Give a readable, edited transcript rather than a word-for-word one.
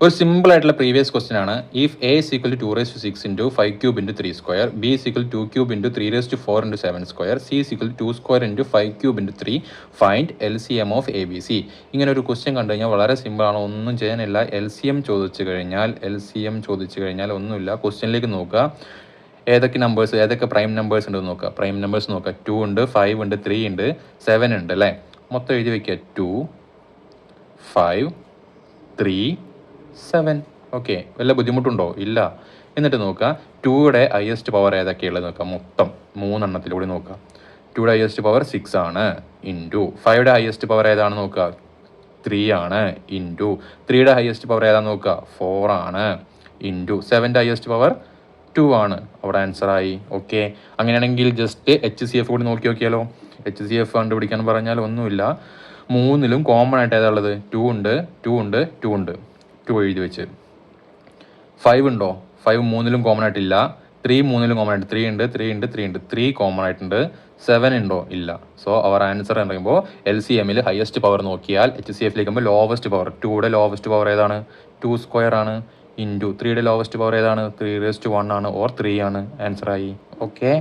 ഒരു സിമ്പിൾ ആയിട്ടുള്ള previous question ആണ്. If A is equal to 2⁶ into 5 cube into 3 square, b is equal to 2 cube into 3⁴ into 7 square, c is equal to 2 square into 5 cube into 3, find LCM of ABC. ഇങ്ങനെ ഒരു question കണ്ടു കഴിഞ്ഞാൽ വളരെ simple ആണ്, ഒന്നും ചെയ്യാനില്ല. LCM ചോദിച്ചു കഴിഞ്ഞാൽ ഒന്നുമില്ല, ക്വസ്റ്റ്യനിലേക്ക് നോക്കുക, ഏതൊക്കെ നമ്പേഴ്സ്, ഏതൊക്കെ പ്രൈം നമ്പേഴ്സ് ഉണ്ടെന്ന് നോക്കുക. പ്രൈം നമ്പേഴ്സ് നോക്കുക, 2 ഉണ്ട്, 5 ഉണ്ട്, 3 ഉണ്ട്, 7 ഉണ്ട് അല്ലേ. മൊത്തം എഴുതി വയ്ക്കുക, 2 5 3 7. ഓക്കെ, വല്ല ബുദ്ധിമുട്ടുണ്ടോ? ഇല്ല. എന്നിട്ട് നോക്കുക, 2യുടെ ഹയസ്റ്റ് പവർ ഏതൊക്കെയുള്ളത് നോക്കുക, മൊത്തം 3 എണ്ണത്തിലൂടെ നോക്കുക. 2യുടെ ഹയസ്റ്റ് പവർ 6 ആണ്, ഇൻറ്റു 5യുടെ ഹയസ്റ്റ് പവർ ഏതാണ് നോക്കുക, 3 ആണ്, ഇൻറ്റു 3യുടെ ഹയസ്റ്റ് പവർ ഏതാണെന്ന് നോക്കുക, 4 ആണ്, ഇൻറ്റു 7ൻ്റെ ഹയസ്റ്റ് പവർ 2 ആണ്. അവിടെ ആൻസറായി. ഓക്കെ, അങ്ങനെയാണെങ്കിൽ ജസ്റ്റ് HCF കൂടി നോക്കി നോക്കിയാലോ. HCF കണ്ടുപിടിക്കാൻ പറഞ്ഞാൽ ഒന്നുമില്ല, 3ലും കോമൺ ആയിട്ട് ഏതാ ഉള്ളത്, 2 ഉണ്ട്, 2 ഉണ്ട്, 2 ഉണ്ട്, 2 എഴുതി വെച്ച്. 5 ഉണ്ടോ? 5 3ലും കോമൺ ആയിട്ടില്ല. 3 3ലും കോമൺ ആയിട്ട് 3 ഉണ്ട്, 3 ഉണ്ട്, 3 ഉണ്ട്, 3 കോമൺ ആയിട്ടുണ്ട്. 7 ഉണ്ടോ? ഇല്ല. സോ അവർ ആൻസർ എന്ന് പറയുമ്പോൾ LCMൽ ഹയസ്റ്റ് പവർ നോക്കിയാൽ HCFിലേക്കുമ്പോൾ ലോവസ്റ്റ് പവർ, 2യുടെ ലോവസ്റ്റ് പവർ ഏതാണ്, 2 സ്ക്വയർ ആണ്, ഇൻറ്റു 3യുടെ ലോവസ്റ്റ് പവർ ഏതാണ്, 3⁻1 ആണ്, ഓർ 3 ആണ്. ആൻസറായി. ഓക്കെ.